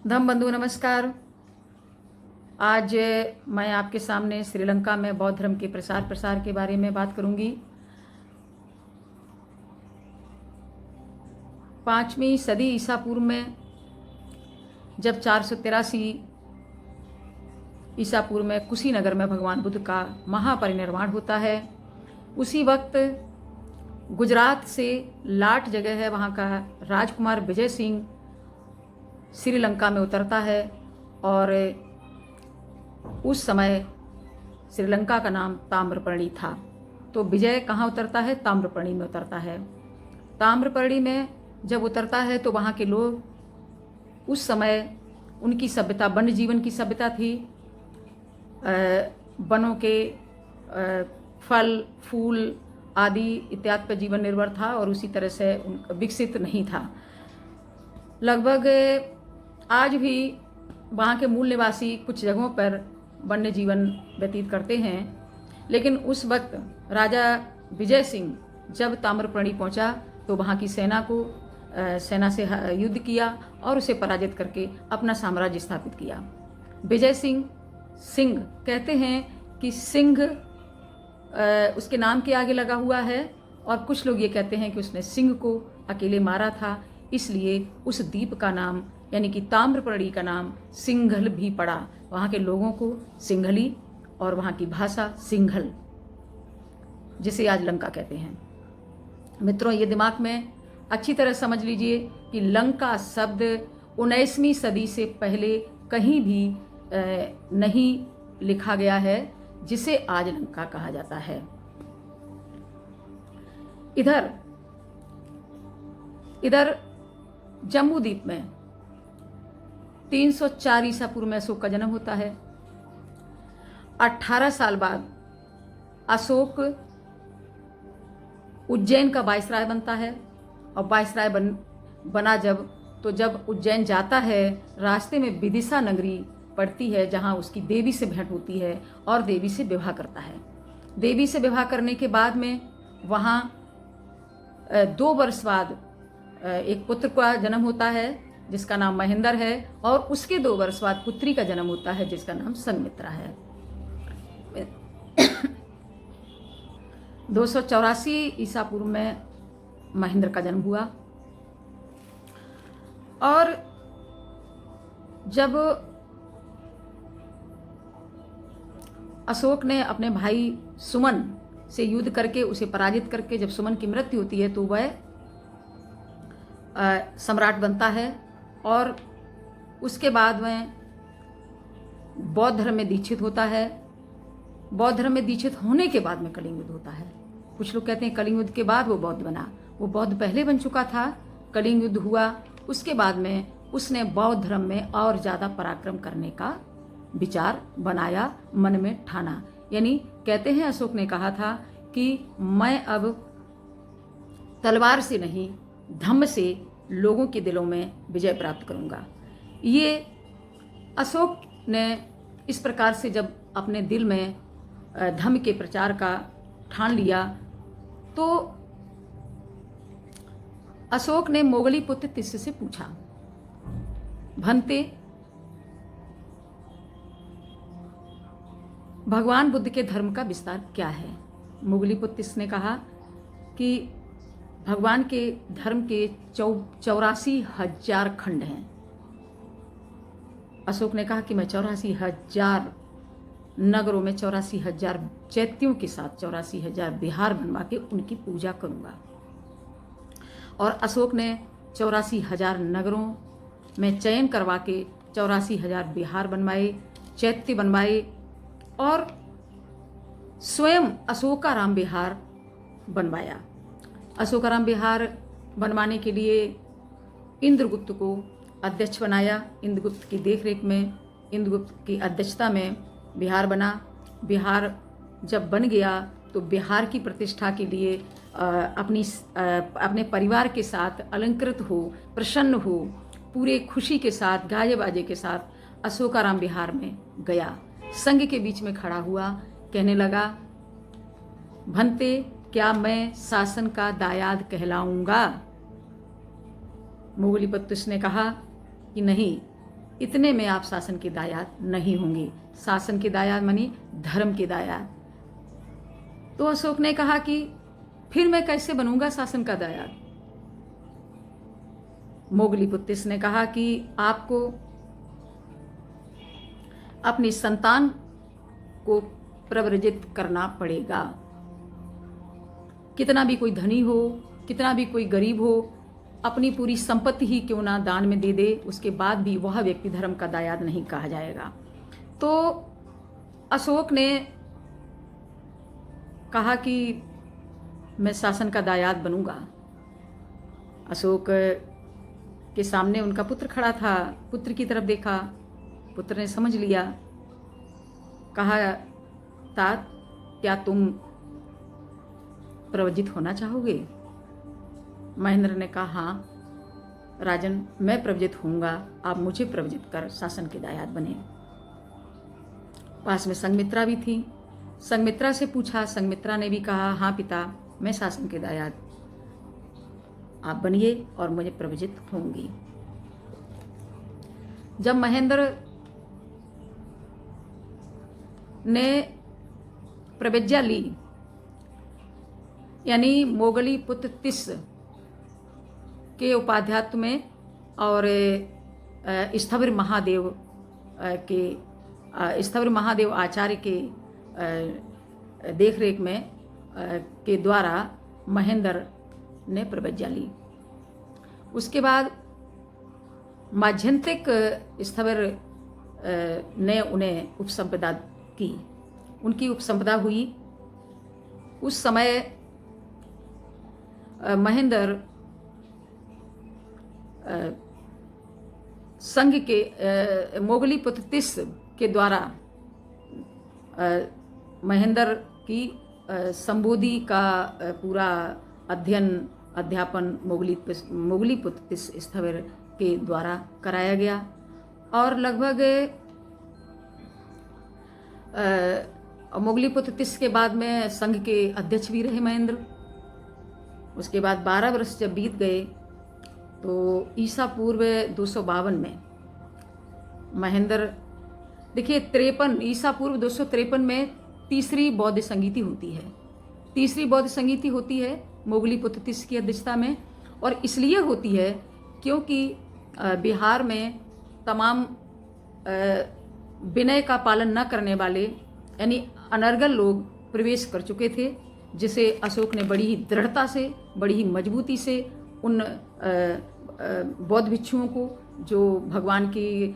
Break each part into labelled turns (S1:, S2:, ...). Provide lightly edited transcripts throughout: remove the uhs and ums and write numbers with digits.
S1: धम्म बंधु नमस्कार। आज मैं आपके सामने श्रीलंका में बौद्ध धर्म के प्रसार के बारे में बात करूंगी। 5वीं सदी ईसा पूर्व में जब 483 ईसा पूर्व में कुशीनगर में भगवान बुद्ध का महापरिनिर्वाण होता है, उसी वक्त गुजरात से लाट जगह है, वहाँ का राजकुमार विजय सिंह श्रीलंका में उतरता है। और उस समय श्रीलंका का नाम ताम्रपर्णी था। तो विजय कहाँ उतरता है? ताम्रपर्णी में उतरता है। ताम्रपर्णी में जब उतरता है तो वहाँ के लोग, उस समय उनकी सभ्यता वन्य जीवन की सभ्यता थी। वनों के फल फूल आदि इत्यादि पर जीवन निर्भर था और उसी तरह से विकसित नहीं था। लगभग आज भी वहाँ के मूल निवासी कुछ जगहों पर वन्य जीवन व्यतीत करते हैं, लेकिन उस वक्त राजा विजय सिंह जब ताम्रपर्णी पहुँचा तो वहाँ की सेना से युद्ध किया और उसे पराजित करके अपना साम्राज्य स्थापित किया। विजय सिंह कहते हैं कि सिंह उसके नाम के आगे लगा हुआ है, और कुछ लोग ये कहते हैं कि उसने सिंह को अकेले मारा था, इसलिए उस द्वीप का नाम यानी कि ताम्रपर्णी का नाम सिंघल भी पड़ा। वहाँ के लोगों को सिंघली और वहाँ की भाषा सिंघल, जिसे आज लंका कहते हैं। मित्रों, ये दिमाग में अच्छी तरह समझ लीजिए कि लंका शब्द 19वीं सदी से पहले कहीं भी नहीं लिखा गया है, जिसे आज लंका कहा जाता है। इधर जम्बू द्वीप में 304 ईसा पूर्व में अशोक का जन्म होता है। 18 साल बाद अशोक उज्जैन का वायसराय बनता है, और वायसराय बना जब उज्जैन जाता है, रास्ते में विदिशा नगरी पड़ती है, जहां उसकी देवी से भेंट होती है और देवी से विवाह करता है। देवी से विवाह करने के बाद में वहां 2 वर्ष बाद एक पुत्र का जन्म होता है जिसका नाम महेंद्र है, और उसके 2 वर्ष बाद पुत्री का जन्म होता है जिसका नाम संघमित्रा है। 284 ईसा पूर्व में महेंद्र का जन्म हुआ, और जब अशोक ने अपने भाई सुमन से युद्ध करके उसे पराजित करके जब सुमन की मृत्यु होती है तो वह सम्राट बनता है, और उसके बाद में बौद्ध धर्म में दीक्षित होता है। बौद्ध धर्म में दीक्षित होने के बाद में कलिंग युद्ध होता है। कुछ लोग कहते हैं कलिंग युद्ध के बाद वो बौद्ध बना, वो बौद्ध पहले बन चुका था। कलिंग युद्ध हुआ, उसके बाद में उसने बौद्ध धर्म में और ज़्यादा पराक्रम करने का विचार बनाया, मन में ठाना। यानी कहते हैं अशोक ने कहा था कि मैं अब तलवार से नहीं, धम्म से लोगों के दिलों में विजय प्राप्त करूंगा। ये अशोक ने इस प्रकार से जब अपने दिल में धम्म के प्रचार का ठान लिया, तो अशोक ने मोगली पुत्र तिस्य से पूछा, भंते, भगवान बुद्ध के धर्म का विस्तार क्या है? मोगली पुत्र तिस्य ने कहा कि भगवान के धर्म के 84,000 खंड हैं। अशोक ने कहा कि मैं 84,000 नगरों में 84,000 चैत्यों के साथ 84,000 विहार बनवा के उनकी पूजा करूंगा। और अशोक ने 84,000 नगरों में चयन करवा के 84,000 विहार बनवाए, चैत्य बनवाए, और स्वयं अशोकाराम विहार बनवाया। अशोकाराम विहार बनवाने के लिए इंद्रगुप्त को अध्यक्ष बनाया। इंद्रगुप्त की देखरेख में, इंद्रगुप्त की अध्यक्षता में विहार बना। विहार जब बन गया तो विहार की प्रतिष्ठा के लिए अपने परिवार के साथ अलंकृत हो, प्रसन्न हो, पूरे खुशी के साथ, गाजे बाजे के साथ अशोकाराम विहार में गया। संघ के बीच में खड़ा हुआ, कहने लगा, भंते, क्या मैं शासन का दायाद कहलाऊंगा? मोगली पत्तुस ने कहा कि नहीं, इतने में आप शासन के दायाद नहीं होंगे। शासन के दायाद मानी धर्म के दायाद। तो अशोक ने कहा कि फिर मैं कैसे बनूंगा शासन का दायाद। मोगलीपुत्तिस ने कहा कि आपको अपनी संतान को प्रव्रजित करना पड़ेगा। कितना भी कोई धनी हो, कितना भी कोई गरीब हो, अपनी पूरी संपत्ति ही क्यों ना दान में दे दे, उसके बाद भी वह व्यक्ति धर्म का दायाद नहीं कहा जाएगा। तो अशोक ने कहा कि मैं शासन का दायाद बनूंगा। अशोक के सामने उनका पुत्र खड़ा था। पुत्र की तरफ देखा, पुत्र ने समझ लिया। कहा, तात क्या तुम प्रवजित होना चाहोगे? महेंद्र ने कहा, हाँ राजन, मैं प्रवजित होऊंगा, आप मुझे प्रवजित कर शासन के दायाद बने। पास में संघमित्रा भी थी। संघमित्रा से पूछा, संघमित्रा ने भी कहा, हाँ पिता, मैं शासन के दायाद, आप बनिए और मुझे प्रवजित होंगी। जब महेंद्र ने प्रतिज्ञा ली, यानी मोगलीपुत्तिस के उपाध्यात्व में और स्थविर महादेव आचार्य के देखरेख में के द्वारा महेंद्र ने प्रतिज्ञा ली। उसके बाद माध्यंतिक स्थविर ने उन्हें उपसंपदा की। उनकी उपसंपदा हुई। उस समय महेंद्र संघ के मोगलीपुत्तिस के द्वारा महेंद्र की संबोधि का पूरा अध्यापन मोगलीपुत्तिस स्थविर के द्वारा कराया गया और लगभग मोगलीपुत्तिस के बाद में संघ के अध्यक्ष भी रहे महेंद्र। उसके बाद 12 वर्ष जब बीत गए तो ईसा पूर्व 252 में महेंद्र, देखिए 53 ईसा पूर्व 253 में तीसरी बौद्ध संगीति होती है। तीसरी बौद्ध संगीति होती है मोगलीपुत्तिस की अध्यक्षता में, और इसलिए होती है क्योंकि बिहार में तमाम विनय का पालन न करने वाले यानी अनर्गल लोग प्रवेश कर चुके थे, जिसे अशोक ने बड़ी ही दृढ़ता से, बड़ी ही मजबूती से उन बौद्ध भिक्षुओं को जो भगवान के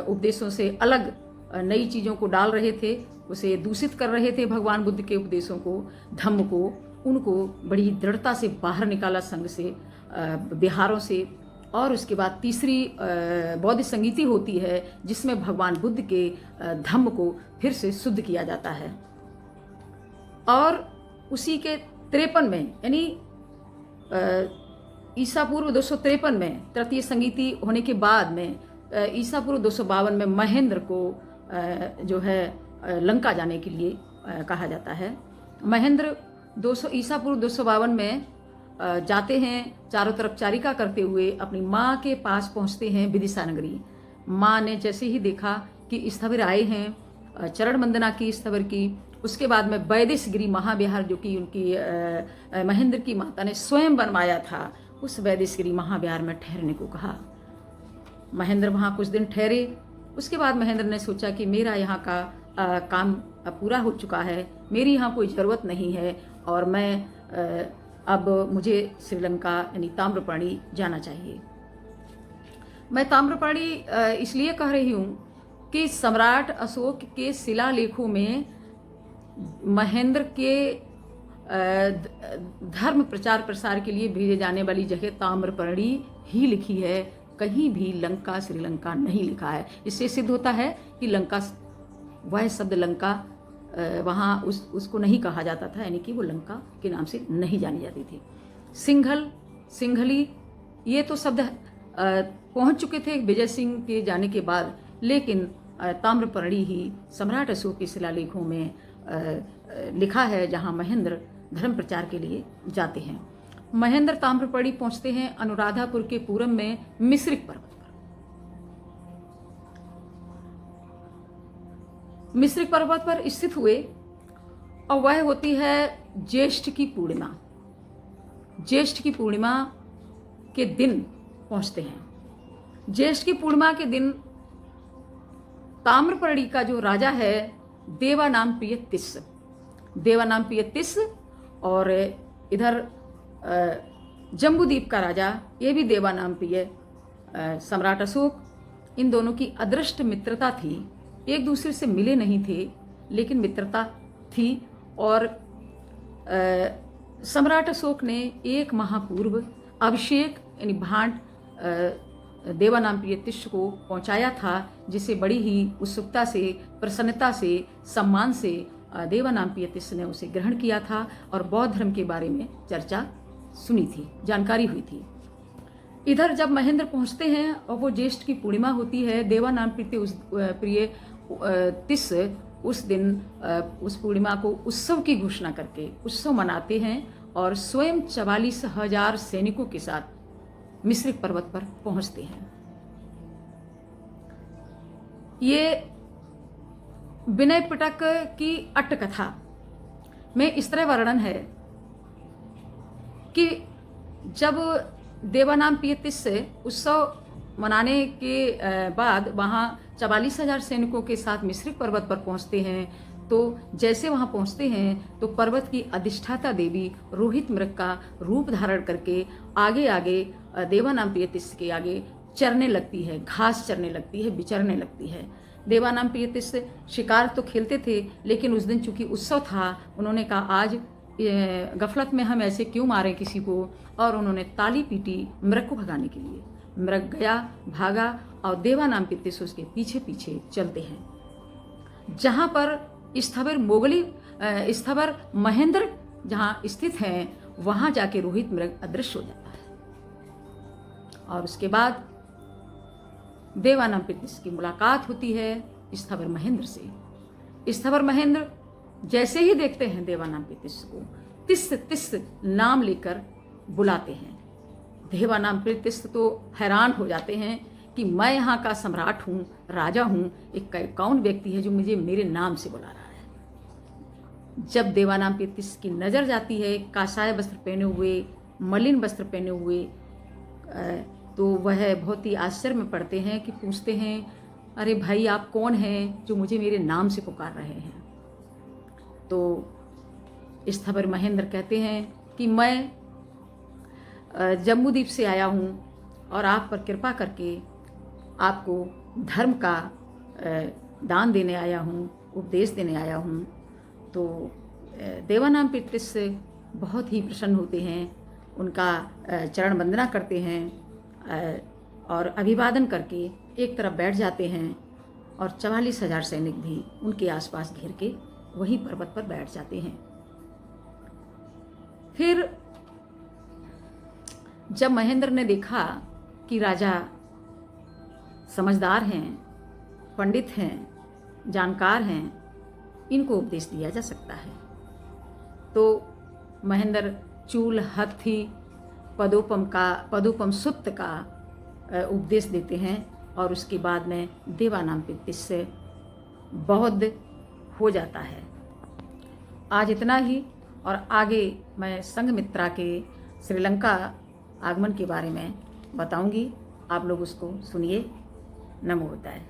S1: उपदेशों से अलग नई चीज़ों को डाल रहे थे, उसे दूषित कर रहे थे, भगवान बुद्ध के उपदेशों को, धम्म को, उनको बड़ी दृढ़ता से बाहर निकाला संघ से, बिहारों से। और उसके बाद तीसरी बौद्ध संगीति होती है जिसमें भगवान बुद्ध के धम्म को फिर से शुद्ध किया जाता है। और उसी के 53 में यानी ईसा पूर्व 253 में तृतीय संगीति होने के बाद में ईसा पूर्व 252 में महेंद्र को जो है लंका जाने के लिए कहा जाता है। महेंद्र ईसा पूर्व 252 में जाते हैं, चारों तरफ चारिका करते हुए अपनी माँ के पास पहुँचते हैं विदिशा नगरी। माँ ने जैसे ही देखा कि स्थविर आए हैं, चरण वंदना की स्थविर की। उसके बाद में वैदेशगिरी महाविहार, जो कि उनकी महेंद्र की माता ने स्वयं बनवाया था, उस वैदेशगिरी महाविहार में ठहरने को कहा। महेंद्र वहाँ कुछ दिन ठहरे। उसके बाद महेंद्र ने सोचा कि मेरा यहाँ का काम पूरा हो चुका है, मेरी यहाँ कोई ज़रूरत नहीं है और मैं अब मुझे श्रीलंका यानी ताम्रपर्णी जाना चाहिए। मैं ताम्रपर्णी इसलिए कह रही हूँ कि सम्राट अशोक के शिलालेखों में महेंद्र के धर्म प्रचार प्रसार के लिए भेजे जाने वाली जगह ताम्रपर्णी ही लिखी है, कहीं भी लंका श्रीलंका नहीं लिखा है। इससे सिद्ध होता है कि लंका, वह शब्द लंका वहाँ उसको नहीं कहा जाता था, यानी कि वो लंका के नाम से नहीं जानी जाती थी। सिंघल, सिंघली, ये तो शब्द पहुँच चुके थे विजय सिंह के जाने के बाद, लेकिन ताम्रपर्णी ही सम्राट अशोक के शिलालेखों में लिखा है, जहाँ महेंद्र धर्म प्रचार के लिए जाते हैं। महेंद्र ताम्रपर्णी पहुँचते हैं अनुराधापुर के पूरब में मिश्रिक पर्वत पर। मिश्रिक पर्वत पर स्थित हुए और वह होती है ज्येष्ठ की पूर्णिमा। ज्येष्ठ की पूर्णिमा के दिन पहुंचते हैं। ज्येष्ठ की पूर्णिमा के दिन ताम्रपर्णी का जो राजा है देवानामप्रिय तिस्स, देवानामप्रिय तिस्स, और इधर जम्बूद्वीप का राजा, ये भी देवानामप्रिय सम्राट अशोक, इन दोनों की अदृष्ट मित्रता थी। एक दूसरे से मिले नहीं थे लेकिन मित्रता थी। और सम्राट अशोक ने एक माह पूर्व अभिषेक यानी भांट देवानामप्रिय तिस्स को पहुंचाया था, जिसे बड़ी ही उत्सुकता से, प्रसन्नता से, सम्मान से देवानामप्रिय तिस्स ने उसे ग्रहण किया था और बौद्ध धर्म के बारे में चर्चा सुनी थी, जानकारी हुई थी। इधर जब महेंद्र पहुंचते हैं और वो ज्येष्ठ की पूर्णिमा होती है, देवानामप्रिय तिस्स उस दिन उस पूर्णिमा को उत्सव की घोषणा करके उत्सव मनाते हैं और स्वयं 44,000 सैनिकों के साथ मिश्रिक पर्वत पर पहुंचते हैं। ये विनय पिटक की अट्टकथा में इस तरह वर्णन है कि जब देवानामप्रिय तिस्स उत्सव मनाने के बाद वहाँ 44,000 सैनिकों के साथ मिश्रिक पर्वत पर पहुँचते हैं, तो जैसे वहाँ पहुँचते हैं तो पर्वत की अधिष्ठाता देवी रोहित मृग का रूप धारण करके आगे आगे देवानामप्रिय तिस्स के आगे चरने लगती है, घास चरने लगती है, विचरने लगती है। देवानामप्रिय तिस्स शिकार तो खेलते थे, लेकिन उस दिन चूंकि उत्सव था, उन्होंने कहा आज गफलत में हम ऐसे क्यों मारें किसी को, और उन्होंने ताली पीटी मृग को भगाने के लिए। मृग गया, भागा और देवानामप्रिय तिस्स उसके पीछे पीछे चलते हैं। जहाँ पर स्थवर महेंद्र जहाँ स्थित हैं, वहाँ जाके रोहित मृग अदृश्य हो जाता है। और उसके बाद देवानामप्रिय तिस्स की मुलाकात होती है स्थवर महेंद्र से। स्थवर महेंद्र जैसे ही देखते हैं देवानामप्रिय तिस्स को, तिस्स तिस्स नाम लेकर बुलाते हैं। देवानामप्रिय तिस्स तो हैरान हो जाते हैं कि मैं यहाँ का सम्राट हूँ, राजा हूँ, एक कौन व्यक्ति है जो मुझे मेरे नाम से बुला रहा है। जब देवानामप्रिय तिस्स की नज़र जाती है कासाय वस्त्र पहने हुए, मलिन वस्त्र पहने हुए, तो वह बहुत ही आश्चर्य में पड़ते हैं कि पूछते हैं, अरे भाई आप कौन हैं जो मुझे मेरे नाम से पुकार रहे हैं। तो स्थवर महेंद्र कहते हैं कि मैं जम्बूद्वीप से आया हूँ और आप पर कृपा करके आपको धर्म का दान देने आया हूँ, उपदेश देने आया हूँ। तो देवानामप्रिय तिस्स बहुत ही प्रसन्न होते हैं, उनका चरण वंदना करते हैं और अभिवादन करके एक तरफ बैठ जाते हैं और 44,000 सैनिक भी उनके आसपास घेर के वहीं पर्वत पर बैठ जाते हैं। फिर जब महेंद्र ने देखा कि राजा समझदार हैं, पंडित हैं, जानकार हैं, इनको उपदेश दिया जा सकता है, तो महेंद्र चूल हथी पदोपम सुत्त का उपदेश देते हैं और उसके बाद में देवानामप्रिय तिस्स बौद्ध हो जाता है। आज इतना ही, और आगे मैं संघमित्रा के श्रीलंका आगमन के बारे में बताऊंगी। आप लोग उसको सुनिए। नमो बुद्धाय।